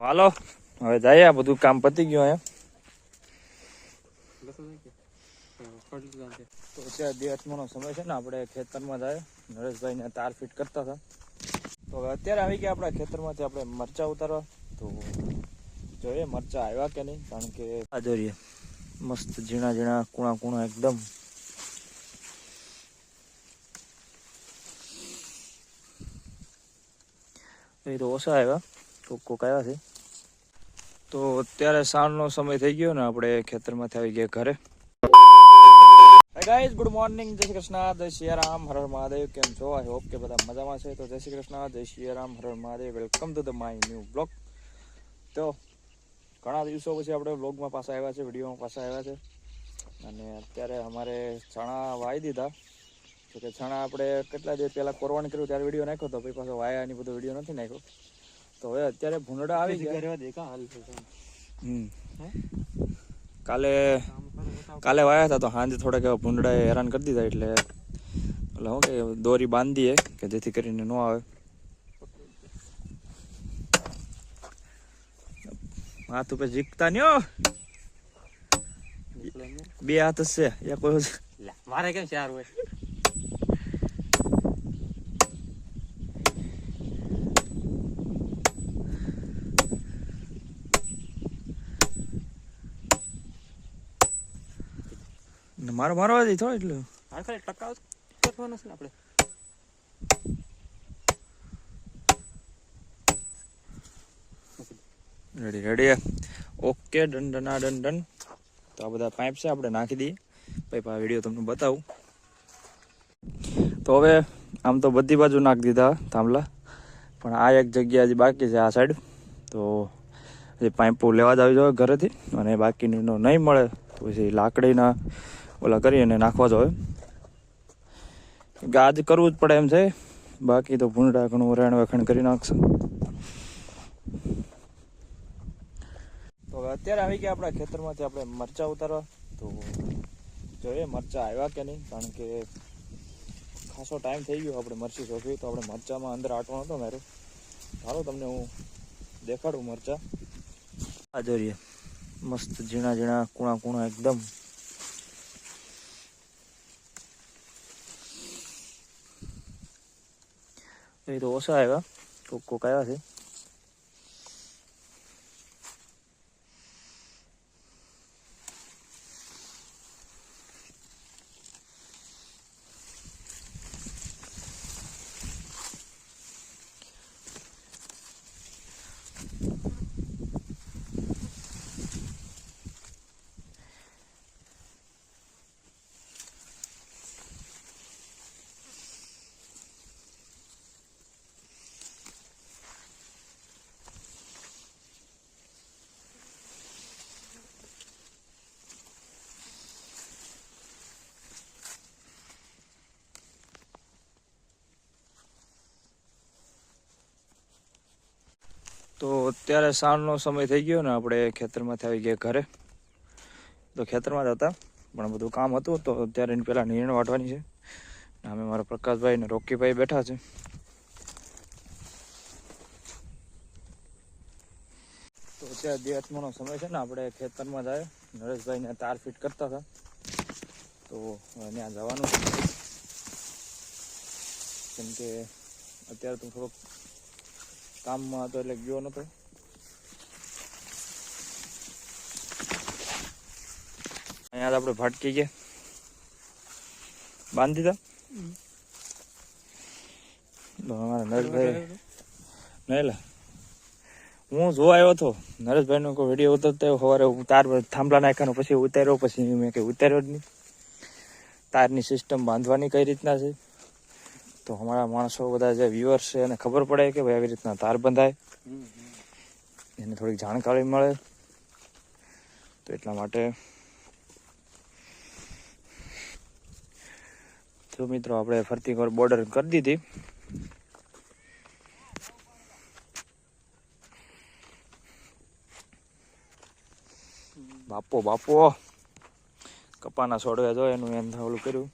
હાલો હવે જઈએ, આ બધું કામ પતી ગયું અહીંયા. તો અત્યારે દિવસનો સમય છે ને, આપણે ખેતરમાં જાય. નરેશભાઈને તાર ફિટ કરતા હતા. તો અત્યારે આવી ગયા આપણા ખેતરમાંથી આપણે મરચા ઉતારવા. તો જોઈએ મરચા આવ્યા કે નહીં, કારણ કે આ જોઈએ મસ્ત ઝીણા ઝીણા કૂણા કૂણા એકદમ. એ તો ઓછા આવ્યા, કોક આવ્યા છે. તો અત્યારે સાંજનો સમય થઈ ગયો ને, આપણે ખેતરમાંથી આવી ગયા ઘરે. હાય ગાઈઝ, ગુડ મોર્નિંગ, જય શ્રી કૃષ્ણ, જય સિયારામ, હર હર મહાદેવ. કેમ છો? આઈ હોપ કે બધા મજામાં છે. તો જય શ્રી કૃષ્ણ, જય Siyaram, Har Har Mahadev. Welcome to the my new blog. તો ઘણા દિવસો પછી આપણે બ્લોગમાં પાછા આવ્યા છે, વિડીયોમાં પાછા આવ્યા છે. અને અત્યારે અમારે ચણા વાવી દીધા. તો કે ચણા આપણે કેટલા દિવસ પહેલાં કોરવાનું કર્યું ત્યારે વિડીયો નાખ્યો હતો, પછી પાછો વાયાની બધો વિડીયો નથી નાખ્યો. તો હવે અત્યારે ભૂંડડા આવી ગયા. કાલે વાયા હતા, તો સાંજે થોડાક એવા ભૂંડડાએ હેરાન કરી દીધા. એટલે શું કે દોરી બાંધીએ કે જેથી કરીને ન આવે. હાથ ઉપર જીકતા નહીં હો, બે હાથ જ છે યા કોઈ મારે કેમ ચાર હોય. મારો મારવા દઈ થોડો એટલે ખાલી ટકાવ કરવાનો છે ને આપણે. Ready ready okay, done done done done. તો આ બધા પાઇપ છે, આપણે નાખી દઈએ. પછી આ વિડીયો તમને બતાવું. તો હવે આમ તો બધી બાજુ નાખી દીધા થાંભલા, પણ આ એક જગ્યા હજી બાકી છે, આ સાઈડ. તો હજી પાઇપો લેવા જ આવી જોઈએ ઘરેથી, અને બાકીનો નહીં મળે તો પછી લાકડીના ઓલા કરી અને નાખવા જોઈએ. આજ કરવું જ પડે એમ છે, બાકી તો ભૂંડા ઘણું રહેણ વેખણ કરી નાખશે. તો અત્યારે આવી ગયા આપણા ખેતરમાંથી આપણે મરચા ઉતારવા. તો જોઈએ મરચા આવ્યા કે નહીં, કારણ કે ખાસો ટાઈમ થઈ ગયો આપણે મરચી શોધવી. તો આપણે મરચામાં અંદર આટવાનો હતો મારો. ચાલો તમને હું દેખાડું મરચા. આ જોઈએ મસ્ત ઝીણા ઝીણા કૂણા કૂણા એકદમ. એ તો ઓછા આવ્યા, કોક આવ્યા છે. તો અત્યારે સાંજનો સમય થઈ ગયો ને, આપણે ખેતરમાંથી આવી ગયા ઘરે. તો ખેતરમાં જ હતા, પણ બધું કામ હતું. તો અત્યારે એની પહેલાં નીણ વાટવાની છે. અમે મારા પ્રકાશભાઈ ને રોકીભાઈ બેઠા છે. તો અત્યારે દિવસનો સમય છે ને, આપણે ખેતરમાં જાય. નરેશભાઈને તાર ફિટ કરતા હતા, તો ત્યાં જવાનું છે. કેમ કે અત્યારે તો થોડોક કામમાં હતો એટલે ગયો નતો. અહીંયા આપણે ફાટકી ગયા બાંધી દીધા. અમારા નરેશભાઈ નહીં લે, હું જોવા આવ્યો હતો. નરેશભાઈનો કોઈ વિડીયો ઉતરતો સવારે તાર થાંભલા નાખ્યાનો પછી ઉતાર્યો. પછી મેં કંઈ ઉતાર્યો જ નહીં. તારની સિસ્ટમ બાંધવાની કઈ રીતના છે, તો અમારા માણસો બધા જે વ્યુઅર્સ છે એને ખબર પડે કે ભાઈ આવી રીતના તાર બંધાય, એને થોડીક જાણકારી મળે. તો એટલા માટે તો મિત્રો આપણે ફરતી વાર બોર્ડર કરી દીધી. બાપો બાપો કપાના છોડવે જો એનું એમ ઓલું કર્યું,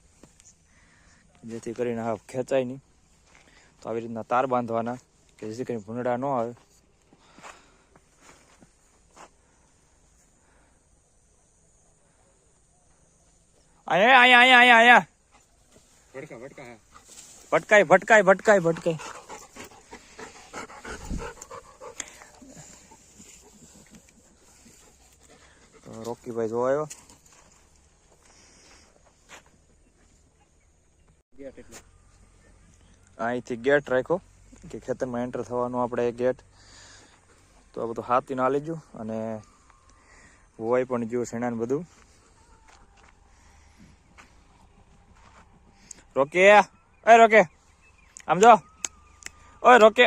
જેથી કરીને હા ખેંચાય નહીં. તો આવી રીતના તાર બાંધવાના કે જેથી કરીને ભૂંડા ન આવે. અહીંયા અહીંયા અહીંયા અહીંયા ભટકા ભટકા હા. ભટકાય ભટકાય ભટકાય ભટકાય. તો રોકીભાઈ જોવા આવ્યો. ગેટ એટલે અહીંથી ગેટ રાખ્યો કે ખેતરમાં એન્ટર થવાનું આપણે ગેટ. તો આ બધું હાથી ના લીધું અને હોય પણ ગયું શેણા ને બધું. રોકે ઓય રોકે આમ જો ઓય રોકે.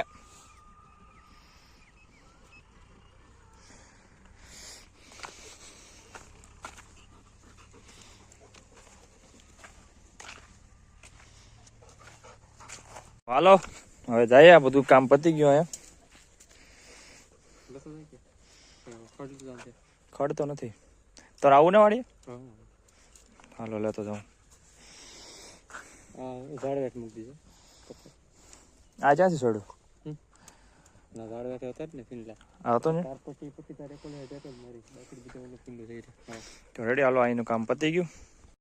હાલો હવે જઈએ. આ બધું કામ પતી ગયું અહીંયા. લસણ નાખી ખડ ચાલશે ખડ તો નથી. તો આવું ને વાળી. હા હાલો લેતો જાઉં. ઝાડ વેટ મૂકી દીધો આ ક્યાંથી છોડ્યું? ના ઝાડ વેટ હતા જ ને ફીંડલા આવતો ને. ત્યાર પછી તારે કોને જતો જ મારી બાકી બીજો ફીંડું થઈ રહ્યું. તો રેડી હાલો અહીંનું કામ પતી ગયું.